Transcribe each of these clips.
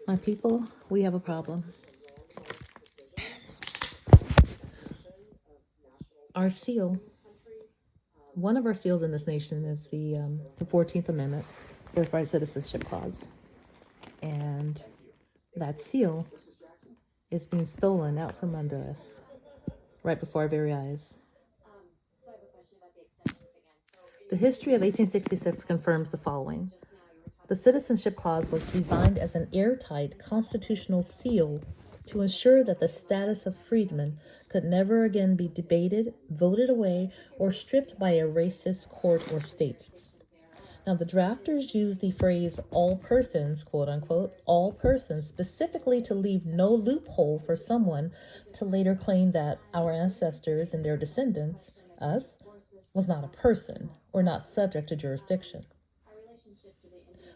My people, we have a problem. Our seal, one of our seals in this nation is the 14th Amendment, Birthright Citizenship Clause. And that seal is being stolen out from under us right before our very eyes. The history of 1866 confirms the following. The Citizenship Clause was designed as an airtight constitutional seal to ensure that the status of freedmen could never again be debated, voted away, or stripped by a racist court or state. Now, the drafters used the phrase all persons, quote unquote, all persons, specifically to leave no loophole for someone to later claim that our ancestors and their descendants, us, was not a person or not subject to jurisdiction.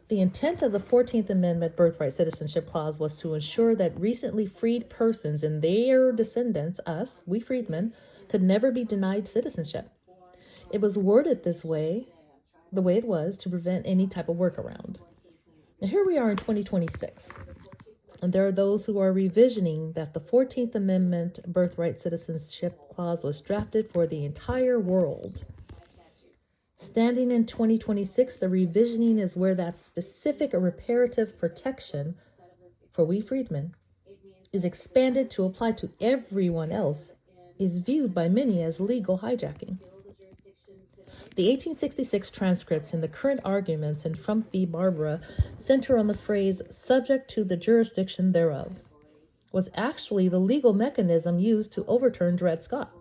The intent of the 14th Amendment Birthright Citizenship Clause was to ensure that recently freed persons and their descendants, us, we freedmen, could never be denied citizenship. It was worded this way, the way it was, to prevent any type of workaround. Now here we are in 2026, and there are those who are revisioning that the 14th Amendment Birthright Citizenship Clause was drafted for the entire world. Standing in 2026, the revisioning is where that specific reparative protection for we freedmen is expanded to apply to everyone else, is viewed by many as legal hijacking. The 1866 transcripts and the current arguments in Trump v. Barbara center on the phrase subject to the jurisdiction thereof, was actually the legal mechanism used to overturn Dred Scott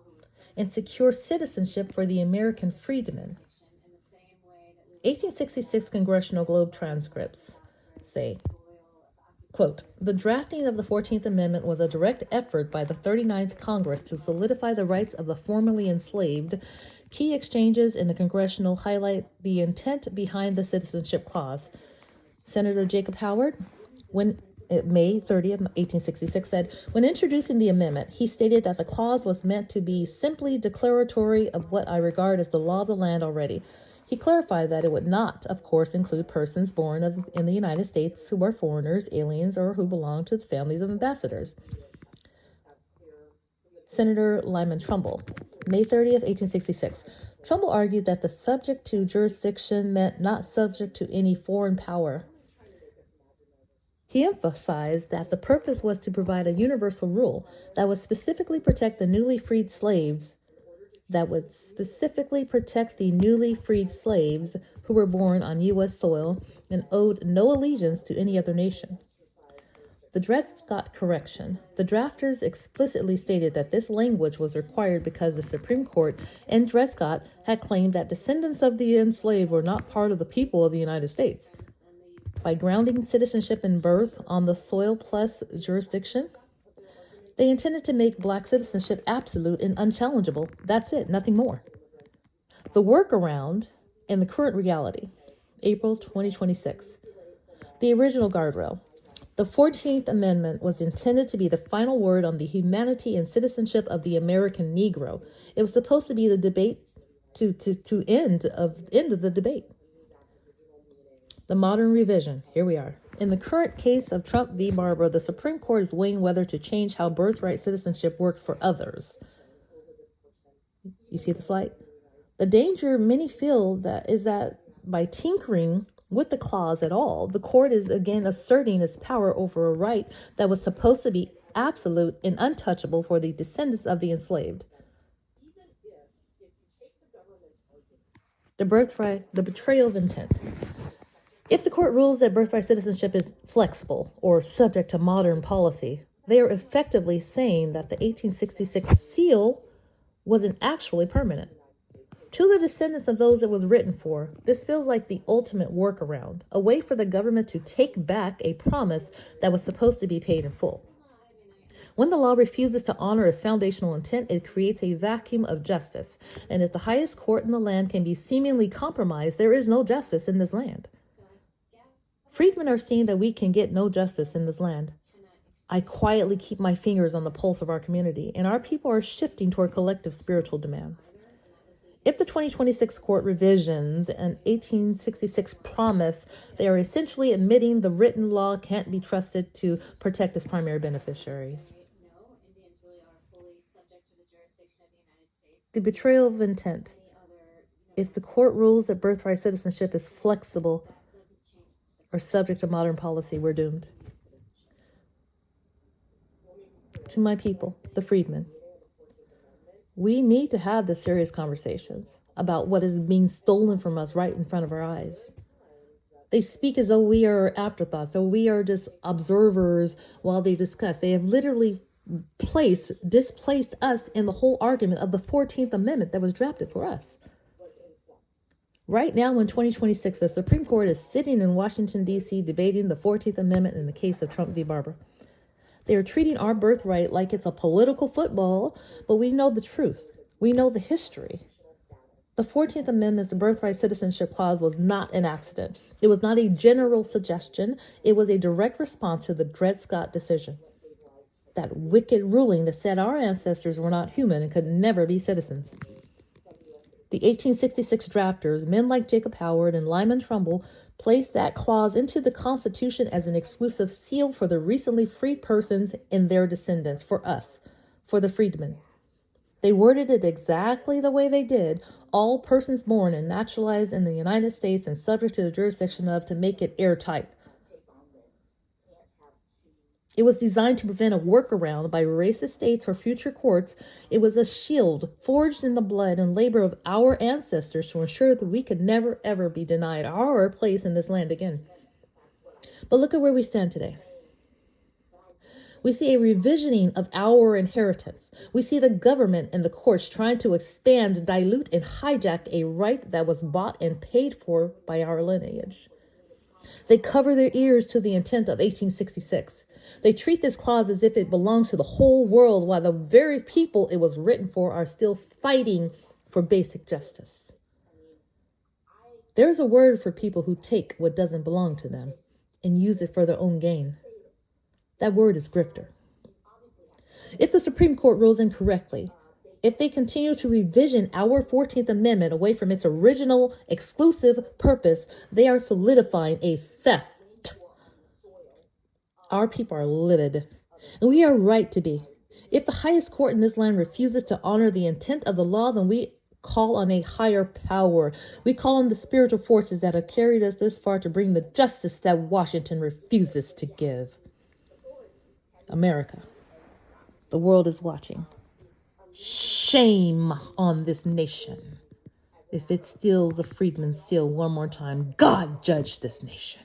and secure citizenship for the American freedmen. 1866 Congressional Globe transcripts say, quote, the drafting of the 14th Amendment was a direct effort by the 39th Congress to solidify the rights of the formerly enslaved. Key exchanges in the congressional highlight the intent behind the Citizenship Clause. Senator Jacob Howard, May 30th, 1866, said, when introducing the amendment, he stated that the clause was meant to be simply declaratory of what I regard as the law of the land already. He clarified that it would not, of course, include persons born in the United States who are foreigners, aliens, or who belong to the families of ambassadors. Senator Lyman Trumbull, May 30th, 1866. Trumbull argued that the subject to jurisdiction meant not subject to any foreign power. He emphasized that the purpose was to provide a universal rule that would specifically protect the newly freed slaves who were born on U.S. soil and owed no allegiance to any other nation. The Dred Scott correction. The drafters explicitly stated that this language was required because the Supreme Court and Dred Scott had claimed that descendants of the enslaved were not part of the people of the United States. By grounding citizenship and birth on the soil plus jurisdiction, they intended to make Black citizenship absolute and unchallengeable. That's it, nothing more. The workaround and the current reality, April 2026. The original guardrail. The 14th Amendment was intended to be the final word on the humanity and citizenship of the American Negro. It was supposed to be the debate to end of the debate. The modern revision. Here we are. In the current case of Trump v. Barbara, the Supreme Court is weighing whether to change how birthright citizenship works for others. You see the slide? The danger many feel is that by tinkering with the clause at all, the court is again asserting its power over a right that was supposed to be absolute and untouchable for the descendants of the enslaved. The betrayal of intent. If the court rules that birthright citizenship is flexible or subject to modern policy, they are effectively saying that the 1866 seal wasn't actually permanent. To the descendants of those it was written for, this feels like the ultimate workaround, a way for the government to take back a promise that was supposed to be paid in full. When the law refuses to honor its foundational intent, it creates a vacuum of justice. And if the highest court in the land can be seemingly compromised, there is no justice in this land. Freedmen are seeing that we can get no justice in this land. I quietly keep my fingers on the pulse of our community, and our people are shifting toward collective spiritual demands. If the 2026 court revisions and 1866 promise, they are essentially admitting the written law can't be trusted to protect its primary beneficiaries. The betrayal of intent. If the court rules that birthright citizenship is flexible or subject to modern policy, we're doomed. To my people, the freedmen, we need to have the serious conversations about what is being stolen from us right in front of our eyes. They speak as though we are afterthoughts, so we are just observers while they discuss. They have literally displaced us in the whole argument of the 14th Amendment that was drafted for us. Right now in 2026, the Supreme Court is sitting in Washington, D.C., debating the 14th Amendment in the case of Trump v. Barber. They are treating our birthright like it's a political football, but we know the truth. We know the history. The 14th Amendment's birthright citizenship clause was not an accident. It was not a general suggestion. It was a direct response to the Dred Scott decision. That wicked ruling that said our ancestors were not human and could never be citizens. The 1866 drafters, men like Jacob Howard and Lyman Trumbull, placed that clause into the Constitution as an exclusive seal for the recently freed persons and their descendants, for us, for the freedmen. They worded it exactly the way they did, all persons born and naturalized in the United States and subject to the jurisdiction of, to make it airtight. It was designed to prevent a workaround by racist states or future courts. It was a shield forged in the blood and labor of our ancestors to ensure that we could never, ever be denied our place in this land again. But look at where we stand today. We see a revisioning of our inheritance. We see the government and the courts trying to expand, dilute, and hijack a right that was bought and paid for by our lineage. They cover their ears to the intent of 1866. They treat this clause as if it belongs to the whole world, while the very people it was written for are still fighting for basic justice. There's a word for people who take what doesn't belong to them and use it for their own gain. That word is grifter. If the Supreme Court rules incorrectly, if they continue to revision our 14th Amendment away from its original exclusive purpose, they are solidifying a theft. Our people are livid, and we are right to be. If the highest court in this land refuses to honor the intent of the law, then we call on a higher power. We call on the spiritual forces that have carried us this far to bring the justice that Washington refuses to give. America, the world is watching. Shame on this nation. If it steals a freedman's seal one more time, God judge this nation.